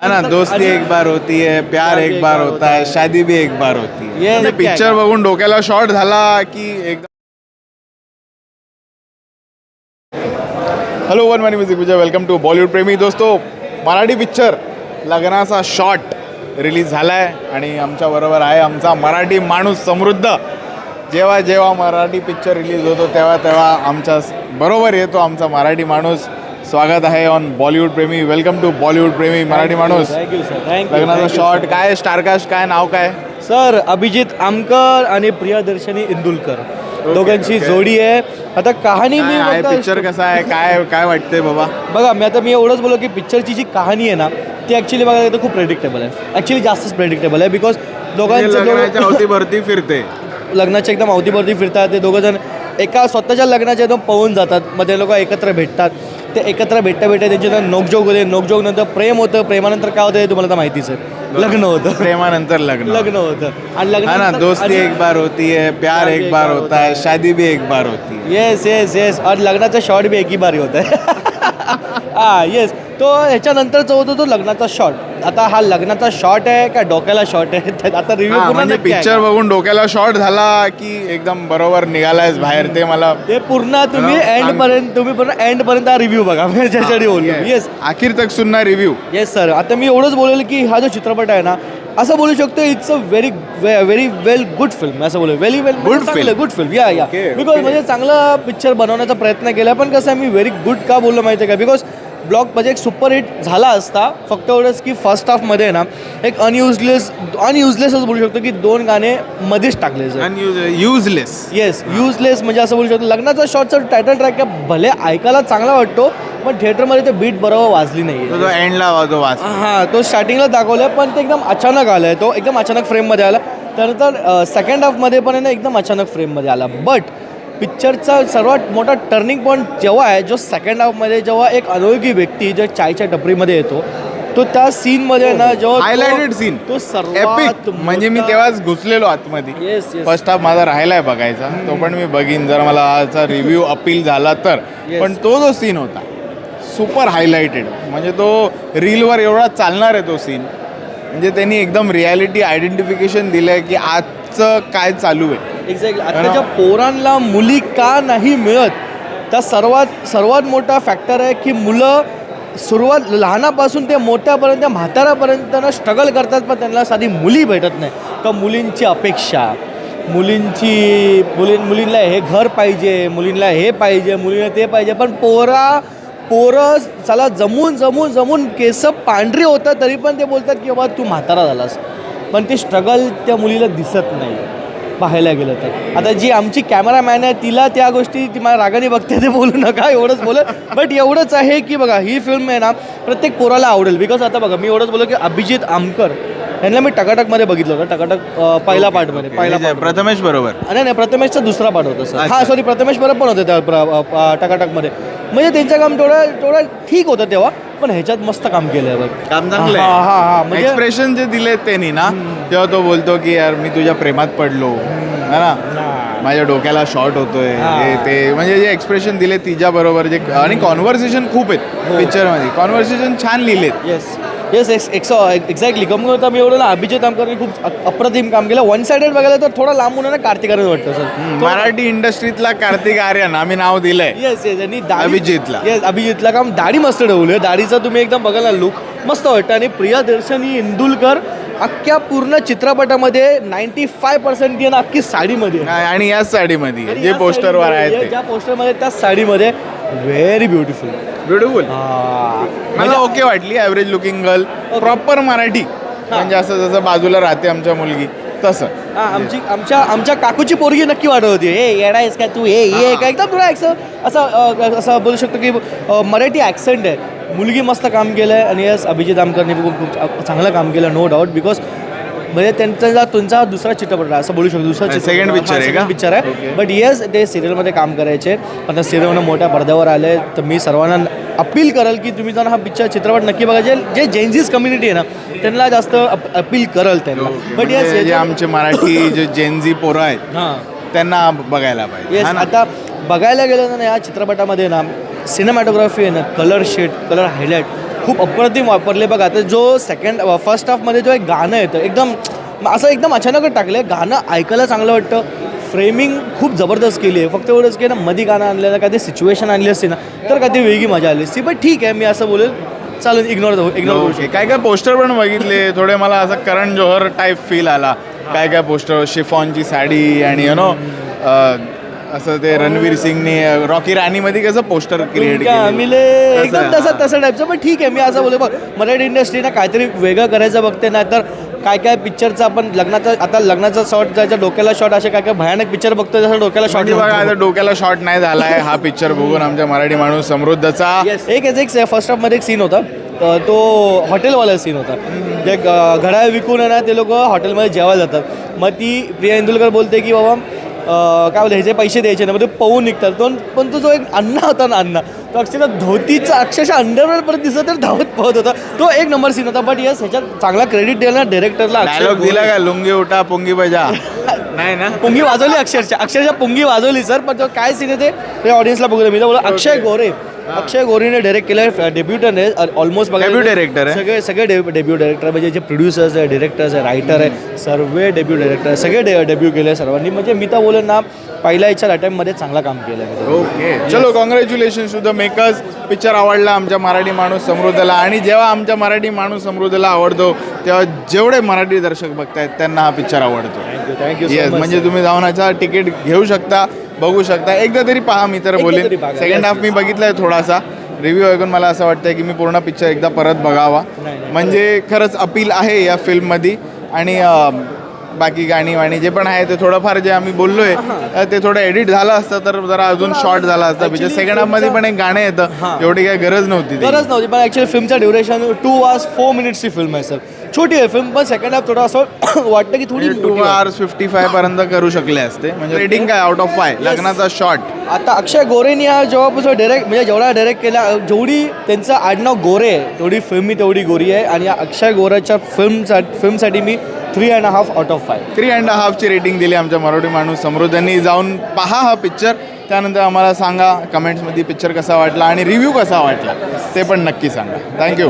है ना, दोस्ती एक बार होती है, प्यार एक बार होता है, शादी भी एक बार होती है. ये म्हणजे नक्की आहे पिक्चर का? बघून डोक्याला शॉर्ट झाला की एकदम. Hello one money music Vijay, welcome to Bollywood प्रेमी. दोस्तो, मराठी पिक्चर लग्नाचा शॉट रिलीज झाला आहे आणि आमच्याबरोबर आहे आमचा मराठी माणूस समृद्ध. जेव्हा जेव्हा मराठी पिक्चर रिलीज होतो तेव्हा तेव्हा आमच्या बरोबर येतो आमचा मराठी माणूस. स्वागत आहे ऑन बॉलिवूड प्रेमी. वेलकम टू बॉलिवूड प्रेमी मराठी माणूस. Thank you sir. थँक्यू. लग्नाचा शॉट काय, स्टारकास्ट काय, नाव काय? सर अभिजित आमकर आणि प्रियदर्शनी इंदुलकर दोघांची जोडी आहे. आता कहाणी मी काय बघता- पिक्चर कसा आहे, काय काय वाटतंय बाबा? बघा, मी एवढंच बोललो की पिक्चरची जी कहाणी आहे ना ती ॲक्च्युली बघायला तर खूप प्रेडिक्टेबल आहे. ॲक्च्युली जास्तच प्रेडिक्टेबल आहे बिकॉज लग्नाच्या दोघांचं अवतीभरती फिरते. लग्नाच्या एकदम अवतीभरती फिरतात. ते दोघं जण एका स्वतःच्या लग्नाच्या एकदम पळून जातात. मग ते लोक एकत्र भेटतात. ते एकत्र भेटता त्यांची नोकझोक होते. नोकझोक नंतर प्रेम होतं. प्रेमानंतर काय होतं हे तुम्हाला तर माहितीच आहे. लग्न होतं. प्रेमानंतर लग्न होतं आणि है ना, दोस्ती एक बार होती है, प्यार एक बार होता है, शादी भी एक बार होती है. Yes yes yes. आणि लग्नाचा शॉट बी एकी बारी होत आहे. हां येस. तो ह्याच्यानंतरचा होतो तो लग्नाचा शॉट. आता हा लग्नाचा शॉट आहे का डोक्याला शॉट आहे आता रिव्ह्यू म्हणजे पिक्चर बघून डोक्याला शॉट झाला की एकदम बरोबर निघालायस बाहेर, ते मला ते पूर्ण तुम्ही एंड पर्यंत रिव्ह्यू बघा. त्याच्यासाठी बोललो. येस, आखिर तक सुनना रिव्ह्यू. Yes sir. आता मी एवढंच बोलेल की हा जो चित्रपट आहे ना, असं बोलू शकतो it's a very well good film. असं बोलू व्हेरी वेल Good film. Good film. या बिकॉज म्हणजे चांगला पिक्चर बनवण्याचा प्रयत्न केला. पण कसं आहे, मी व्हेरी गुड का बोललो माहिती आहे का, बिकॉज ब्लॉक म्हणजे एक सुपरहिट झाला असता. फक्त एवढंच की फर्स्ट हाफमध्ये ना एक अनयुजलेसच बोलू शकतो की 2 गाणे मध्येच टाकले युजलेस. Yes, useless. म्हणजे असं बोलू शकतो लग्नाचा शॉटचा टायटल ट्रॅक भले ऐकायला चांगला वाटतो पण थिएटरमध्ये ते बीट बरोबर वाजली नाही. तो एंडला वाच. हां, तो स्टार्टिंगला दाखवला पण ते एकदम अचानक आला आहे. तो एकदम अचानक फ्रेममध्ये आला. त्यानंतर सेकंड हाफमध्ये पण आहे ना एकदम अचानक फ्रेममध्ये आला. बट पिक्चरचा सर्वात मोठा टर्निंग पॉईंट जेव्हा आहे, जो सेकंड हाफमध्ये जेव्हा एक अनोळखी व्यक्ती जो चायच्या टपरीमध्ये येतो, तो त्या सीनमध्ये ना जेव्हा हायलाइटेड सीन, तो सर्वात म्हणजे मी तेव्हाच घुसलेलो आतमध्ये. Yes yes. फर्स्ट हाफ माझा राहिलाय बघायचा, तो पण मी बघीन जर मला आजचा रिव्ह्यू अपील झाला तर. पण तो जो सीन होता सुपर हायलाइटेड, म्हणजे तो रीलवर एवढा चालणार आहे तो सीन. म्हणजे त्यांनी एकदम रियालिटी आयडेंटिफिकेशन दिलं आहे की आजचं काय चालू आहे. एक्झॅक्टली. आताच्या पोरांना मुली का नाही मिळत, त्या सर्वात मोठा फॅक्टर आहे की मुलं सुरुवात लहानापासून ते मोठ्यापर्यंत म्हातारापर्यंत ना स्ट्रगल करतात, पण त्यांना साधी मुली भेटत नाही. का मुलींची अपेक्षा, मुलींना हे घर पाहिजे, मुलींना हे पाहिजे, मुलींना ते पाहिजे. पण पोरं चला जमून केस पांढरी होतात तरी पण ते बोलतात की बाबा तू म्हातारा झालास. पण ते स्ट्रगल त्या मुलीला दिसत नाही पाहायला गेलं तर. आता जी आमची कॅमेरामॅन आहे तिला त्या गोष्टी ती मला रागाने बघते, ते बोलू नका एवढंच बोलत. बट एवढंच आहे की बघा ही फिल्म आहे ना प्रत्येक पोराला आवडेल. बिकॉज आता बघा मी एवढंच बोललो की अभिजित आमकर यांना मी टकाटकमध्ये बघितलं होतं. टकाटक पहिला पार्ट प्रथमेश बरोबर. नाही प्रथमेशचा दुसरा पार्ट होता सर. हां सॉरी, प्रथमेश बरोबर पण होते त्या टकाटकमध्ये. म्हणजे त्यांचं काम थोडं ठीक होतं तेव्हा, पण ह्याच्यात मस्त काम केलं आहे. काम चांगलं आहे. हां म्हणजे एक्सप्रेशन जे दिले त्यांनी ना, तेव्हा तो बोलतो की यार मी तुझ्या प्रेमात पडलो, है ना, माझ्या डोक्याला शॉर्ट होतोय, हे ते म्हणजे जे एक्सप्रेशन दिले तिच्या बरोबर जे, आणि कॉन्व्हर्सेशन खूप आहेत पिक्चरमध्ये. कॉन्व्हर्सेशन छान लिहिलेत. Yes exactly. कमी होता मी एवढं ना अभिजित आमकरने खूप अप्रतिम काम केलं. वन साइडेड बघायला तर थोडा लांबून ना कार्तिक आर्यन वाटतं सर. मराठी इंडस्ट्रीतला कार्तिक आर्यन आम्ही नाव दिलंय. येस आणि अभिजितला काम दाढी मस्त ठेवली. दाढीचा तुम्ही एकदम बघायला लुक मस्त वाटतं. आणि प्रियदर्शनी इंदुलकर अख्ख्या पूर्ण चित्रपटामध्ये 95% ती ना अख्खी साडीमध्ये, आणि याच साडीमध्ये जे पोस्टरवर आहे ते, ज्या पोस्टरमध्ये त्या साडीमध्ये व्हेरी ब्युटिफुल. मला ओके वाटली. Average looking girl, proper Marathi. म्हणजे असं जसं बाजूला राहते आमच्या मुलगी तसं. आमच्या काकूची पोरगी नक्की वाटत होती. हे येडा आहेस का तू, हे का एकदम तुला असं बोलू शकतो की मराठी ॲक्सेंट आहे. मुलगी मस्त काम केलं आहे. आणि यस अभिजित आमकरने खूप चांगलं काम केलं, नो डाऊट. बिकॉज म्हणजे तुमचा दुसरा चित्रपट आहे असं बोलू शकतो. दुसरा सेकंड पिक्चर आहे. बट येस ते सिरियलमध्ये काम करायचे, पण त्या सिरियलमध्ये मोठ्या पडद्यावर आले. तर मी सर्वांना अपील करेल की तुम्ही जर हा चित्रपट नक्की बघायचे. जे जेनझीज कम्युनिटी आहे ना त्यांना जास्त अपील करेल त्यांना. बट येस जे आमचे मराठी जे जेनझी पोरं आहेत त्यांना बघायला पाहिजे. येस. आता बघायला गेलं ना या चित्रपटामध्ये ना सिनेमॅटोग्राफी आहे ना, कलर शेड, कलर हायलाईट खूप अप्रतिम वापरले बघा. आता जो फर्स्ट हाफमध्ये जो एक गाणं येतं एकदम अचानकच टाकलं आहे. गाणं ऐकायला चांगलं वाटतं. फ्रेमिंग खूप जबरदस्त केली आहे. फक्त एवढंच की ना मध्ये गाणं आणलेलं काय ते सिच्युएशन आणली असते ना तर काय ती वेगळी मजा आली असती. पण ठीक आहे, मी असं बोलेल चालेल, इग्नोर करू ओके. काय काय पोस्टर पण बघितले थोडे, मला असं करण जोहर टाईप फील आला. काय काय पोस्टर, शिफॉनची साडी आणि असं ते रणवीर सिंगने रॉकी राणीमध्ये कसं पोस्टर क्रिएट मिले एकदम तसं टाईपचं. पण ठीक आहे, मी असं बोलतो बघ, मराठी इंडस्ट्रीनं काहीतरी वेगळं करायचं बघते. नाही तर काय पिक्चरचं आपण लग्नाचा शॉट जायचा, डोक्याला शॉट, असे काय भयानक पिक्चर बघतो जसं डोक्याला शॉट. बघा आता डोक्याला शॉट नाही झालाय हा पिक्चर बघून आमच्या मराठी माणूस समृद्धचा. एक फर्स्ट हाफमध्ये एक सीन होता, तो हॉटेलवाला सीन होता. जे घड्याळ विकून आहे ना ते लोक हॉटेलमध्ये जेवायला जातात. मग ती प्रिया इंदुलकर बोलते की बाबा काय बोलते ह्याचे पैसे द्यायचे ना, मग ते पळून निघतात. पण तो जो एक अण्णा होता ना, अण्णा तो अक्षरशः धोतीचा अक्षरशः अंडरवेअर परत दिसत तर धावत पळत होता. तो एक नंबर सीन होता. बट यस, ह्याच्यात चांगला क्रेडिट द्यायला डायरेक्टरला. डायलॉग दिला का, लुंगी उठा पुंगी बजा? नाही ना, पुंगी वाजवली, अक्षरशः पुंगी वाजवली सर. पण तो काय सीन आहे ते ऑडियन्सला बघू. मी तर बोला अक्षय गोरेने डायरेक्ट केलं. डेब्युटन आहे ऑलमोस्ट. डेब्यू डायरेक्टर आहे. सगळे डेब्यू डायरेक्टर, म्हणजे जे प्रोड्युसर्स आहे, डिरेक्टर्स आहे, रायटर आहे, सर्व डेब्यू डायरेक्टर सगळे डेब्यू केले सर्वांनी. म्हणजे मी तर बोलेन ना, पहिल्या याच्या अटेम्प्टमध्ये चांगला काम केलं. ओके, चलो congratulation to the makers. Picture आवडला आमच्या मराठी माणूस समृद्धला. आणि जेव्हा आमच्या मराठी माणूस समृद्धला आवडतो तेव्हा जेवढे मराठी दर्शक बघतायत त्यांना हा पिक्चर आवडतो. थँक्यू. येस, म्हणजे तुम्ही जाऊन याचा तिकीट घेऊ शकता, बघू शकता. एकदा तरी पहा, मी तर बोलेन. सेकंड हाफ मी बघितलाय थोडासा. रिव्ह्यू ऐकून मला असं वाटतं की मी पूर्ण पिक्चर एकदा परत बघावा. म्हणजे खरंच अपील आहे या फिल्ममध्ये. आणि बाकी गाणी वाणी जे पण आहे ते थोडंफार जे आम्ही बोललोय ते थोडं एडिट झालं असतं तर जरा अजून शॉर्ट झाला असता. पिक्चर सेकंड हाफमध्ये पण एक गाणं येतं, एवढी काही गरज नव्हती. पण ॲक्च्युअली फिल्मचा ड्युरेशन 2 hours 4 minutes ची फिल्म आहे सर. छोटी आहे फिल्म, पण सेकंड हाफ थोडं असं वाटतं की थोडी 2 hours 55 पर्यंत करू शकले असते. म्हणजे रेटिंग काय आउट ऑफ 5 लग्नाचा शॉट? आता अक्षय गोरेनी हा जेव्हापासून जेवढा डायरेक्ट केला, जेवढी त्यांचं आडनाव गोरे आहे तेवढी फिल्म मी तेवढी गोरी आहे. आणि या अक्षय गोरेच्या फिल्मसाठी मी 3.5 out of 5 3.5 ची रेटिंग दिली आमच्या मराठी माणूस समृद्धनी. जाऊन पहा हा पिक्चर, त्यानंतर आम्हाला सांगा कमेंट्समध्ये पिक्चर कसा वाटला आणि रिव्ह्यू कसा वाटला ते पण नक्की सांगा. थँक्यू.